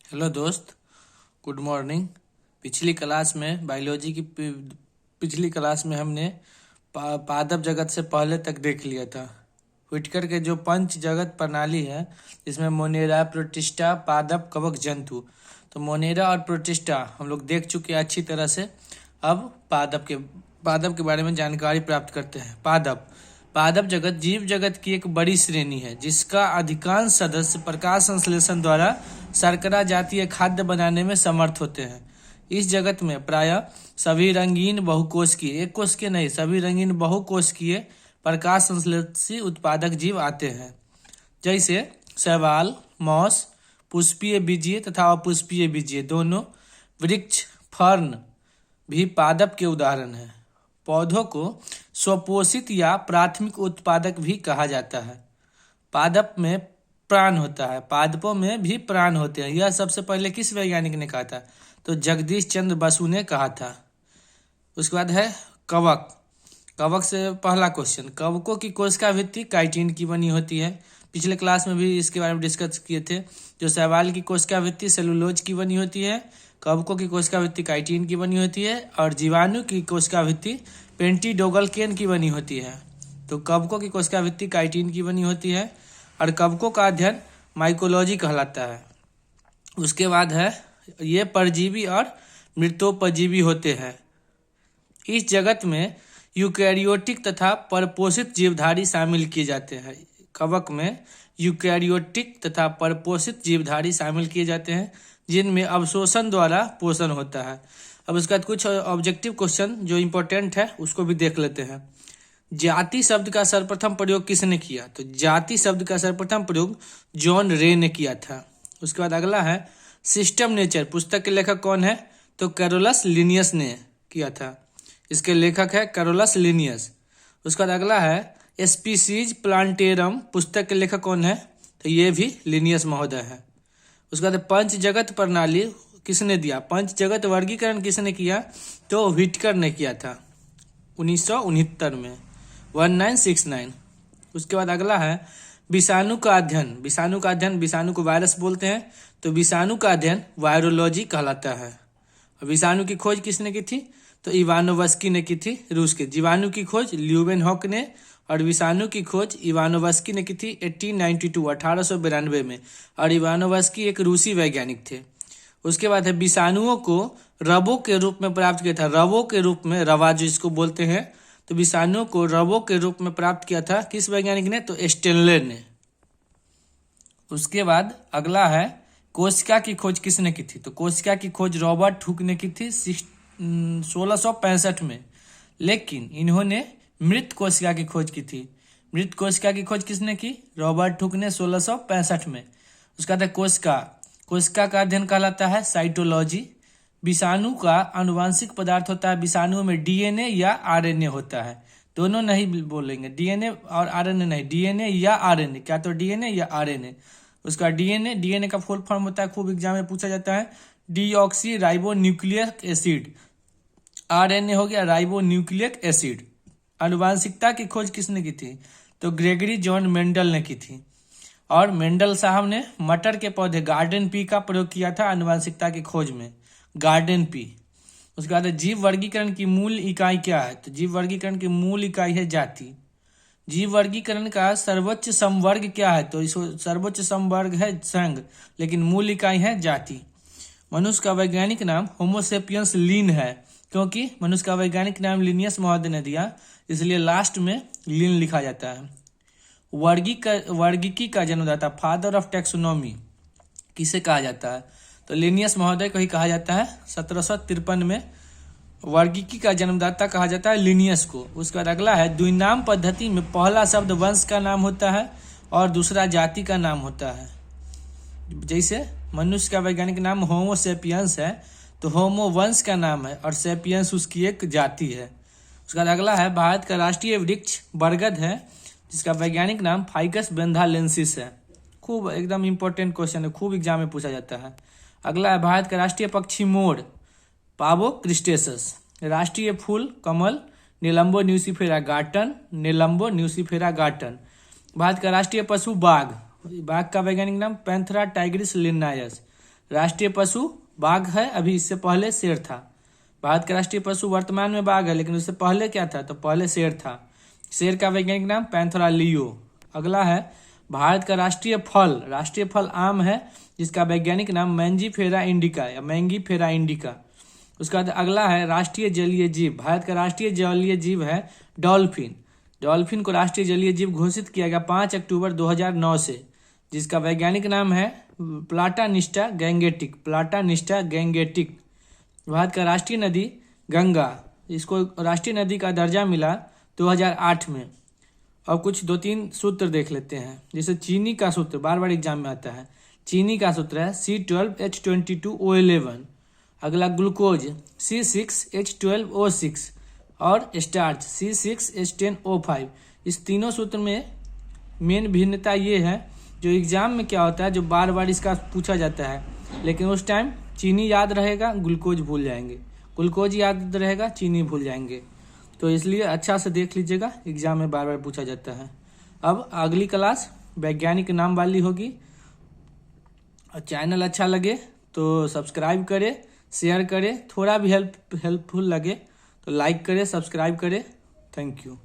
Hello दोस्त, good morning. पिछली class में बायोलॉजी की पिछली क्लास में हमने पादप जगत से पहले तक देख लिया था। व्हिटकर के जो पंच जगत प्रणाली है, जिसमें मोनेरा, प्रोटिस्टा, पादप, कवक, जंतु। तो मोनेरा और प्रोटिस्टा हम लोग देख चुके हैं अच्छी तरह से। अब पादप के बारे में जानकारी प्राप्त करते हैं। पादप जगत जीव जगत की एक बड़ी श्रेणी है, जिसका अधिकांश सदस्य प्रकाश संश्लेषण द्वारा शर्करा जातीय खाद्य बनाने में समर्थ होते हैं। इस जगत में प्रायः सभी रंगीन बहुकोशिकीय, एक कोशिकीय नहीं, सभी रंगीन बहुकोशिकीय प्रकाश संश्लेषी उत्पादक जीव आते हैं, जैसे शैवाल, मॉस, पुष्पीय बीजीय तथा अपुष्पीय बीजीय दोनों। वृक्ष, फर्न भी पादप के उदाहरण हैं। पौधों को स्वपोषित या प्राथमिक उत्पादक भी कहा जाता है। पादप में प्राण होता है, पादपों में भी प्राण होते हैं। यह सबसे पहले किस वैज्ञानिक ने कहा था? तो जगदीश चंद्र बसु ने कहा था। उसके बाद है कवक। कवक से पहला क्वेश्चन, कवकों की कोशिका भित्ति काइटिन की बनी होती है। पिछले क्लास में भी इसके बारे में डिस्कस किए थे। जो शैवाल की कोशिका भित्ति सेलुलोज की बनी होती है, कवकों की कोशिका भित्ति काइटिन की बनी होती है, और जीवाणु की कोशिका भित्ति पेंटिडोगलकेन की बनी होती है। तो कवकों की कोशिका भित्ति काइटिन की बनी होती है, और कवकों का अध्ययन माइकोलॉजी कहलाता है। उसके बाद है ये परजीवी और मृतोपजीवी होते हैं। इस जगत में यूकैरियोटिक तथा परपोषित जीवधारी शामिल किए जाते हैं। कवक में यूकैरियोटिक तथा परपोषित जीवधारी शामिल किए जाते हैं, जिनमें अवशोषण द्वारा पोषण होता है। अब उसके बाद कुछ ऑब्जेक्टिव क्वेश्चन जो इम्पोर्टेंट है उसको भी देख लेते हैं। जाति शब्द का सर्वप्रथम प्रयोग किसने किया? तो जाति शब्द का सर्वप्रथम प्रयोग जॉन रे ने किया था। उसके बाद अगला है सिस्टम नेचर पुस्तक के लेखक कौन है? तो कैरोलस लिनियस ने किया था। इसके लेखक है कैरोलस लिनियस। उसके बाद अगला है स्पीसीज प्लांटेरम पुस्तक के लेखक कौन है? तो ये भी लिनियस महोदय है। उसके बाद पंच जगत प्रणाली किसने दिया? पंच जगत वर्गीकरण किसने किया? तो व्हिटकर ने किया था 1969 में, 1969। उसके बाद अगला है विषाणु का अध्ययन। विषाणु को वायरस बोलते हैं, तो विषाणु का अध्ययन वायरोलॉजी कहलाता है। विषाणु की खोज किसने की थी? तो इवानोवस्की ने की थी, रूस के। जीवाणु की खोज ल्यूवेनहॉक ने, और विषाणु की खोज इवानोवस्की ने की थी 1892 में। और इवानोवस्की एक रूसी वैज्ञानिक थे। उसके बाद है विषाणुओं को रबों के रूप में प्राप्त किया था। रबों के रूप में, रवा जो इसको बोलते हैं, तो विषाणुओं को रबों के रूप में प्राप्त किया था किस वैज्ञानिक ने? तो स्टेनले ने। उसके बाद अगला है कोशिका की खोज किसने की थी? तो कोशिका की खोज रॉबर्ट हुक ने की थी 1665 में। लेकिन इन्होंने मृत कोशिका की खोज की थी। मृत कोशिका की खोज किसने की? रॉबर्ट हुक ने 1665 में। उसका था कोशिका का अध्ययन कहलाता है साइटोलॉजी। विषाणु का आनुवांशिक पदार्थ होता है। विषाणु में डीएनए या आरएनए होता है। दोनों नहीं बोलेंगे, डीएनए और आरएनए नहीं, डीएनए या आरएनए। क्या? तो डीएनए या आरएनए। उसका डीएनए का फुल फॉर्म होता है, खूब एग्जाम में पूछा जाता है, deoxy ribo nucleic acid. RNA हो गया राइबो न्यूक्लिक एसिड। आनुवांशिकता की खोज किसने की थी? तो ग्रेगरी जॉन मेंडल ने की थी। और मेंडल साहब ने मटर के पौधे गार्डन पी का प्रयोग किया था आनुवांशिकता की खोज में, गार्डन पी। उसके बाद जीव वर्गीकरण की मूल इकाई क्या है? तो जीव वर्गीकरण की मूल इकाई है जाति। जीव वर्गीकरण का सर्वोच्च समवर्ग क्या है? तो सर्वोच्च समवर्ग है संघ, लेकिन मूल इकाई है जाति। मनुष्य का वैज्ञानिक नाम होमोसेपियंस लीन है, क्योंकि मनुष्य का वैज्ञानिक नाम लिनियस महोदय ने दिया, इसलिए लास्ट में लीन लिखा जाता है। वर्गीकी का जन्मदाता, फादर ऑफ टेक्सोनॉमी, किसे कहा जाता है? तो लिनियस महोदय को ही कहा जाता है। 1753 में वर्गीकी का जन्मदाता कहा जाता है लिनियस को। उसके बाद अगला है द्विनाम पद्धति में पहला शब्द वंश का नाम होता है और दूसरा जाति का नाम होता है। जैसे मनुष्य का वैज्ञानिक नाम होमो सेपियंस है, तो होमो वंश का नाम है और सेपियंस उसकी एक जाति है। उसके बाद अगला है भारत का राष्ट्रीय वृक्ष बरगद है, जिसका वैज्ञानिक नाम फाइकस बेंथालेंसिस है। खूब एकदम इंपॉर्टेंट क्वेश्चन है, खूब एग्जाम में पूछा जाता है। अगला है भारत का राष्ट्रीय पक्षी मोर, पावो क्रिस्टेसस। राष्ट्रीय फूल कमल, नीलम्बो न्यूसीफेरा गार्टन। भारत का राष्ट्रीय पशु बाघ, बाघ का वैज्ञानिक नाम पैंथरा टाइग्रिस लिनायस। राष्ट्रीय पशु बाघ है, अभी इससे पहले शेर था। भारत का राष्ट्रीय पशु वर्तमान में बाघ है, लेकिन उससे पहले क्या था? तो पहले शेर था। शेर का वैज्ञानिक नाम पैंथेरा लियो। अगला है भारत का राष्ट्रीय फल आम है, जिसका वैज्ञानिक नाम मैंजीफेरा इंडिका या मैंगीफेरा इंडिका। उसके बाद अगला है राष्ट्रीय जलीय जीव। भारत का राष्ट्रीय जलीय जीव है डॉल्फिन। डॉल्फिन को राष्ट्रीय जलीय जीव घोषित किया गया 5 अक्टूबर 2009 से, जिसका वैज्ञानिक नाम है प्लाटानिस्टा गैंगेटिक। भारत का राष्ट्रीय नदी गंगा, इसको राष्ट्रीय नदी का दर्जा मिला 2008 में। और कुछ 2-3 सूत्र देख लेते हैं। जैसे चीनी का सूत्र बार बार एग्जाम में आता है। चीनी का सूत्र है C12H22O11। अगला ग्लूकोज C6H12O6 और स्टार्च C6H10O5। इस तीनों सूत्र में मेन भिन्नता ये है, जो एग्जाम में क्या होता है, जो बार बार इसका पूछा जाता है, लेकिन उस टाइम चीनी याद रहेगा, ग्लूकोज भूल जाएंगे, ग्लूकोज याद रहेगा, चीनी भूल जाएंगे। तो इसलिए अच्छा से देख लीजिएगा, एग्जाम में बार बार पूछा जाता है। अब अगली क्लास वैज्ञानिक नाम वाली होगी। और चैनल अच्छा लगे तो सब्सक्राइब करें, शेयर करें, थोड़ा भी हेल्पफुल लगे तो लाइक करें, सब्सक्राइब करें। Thank you.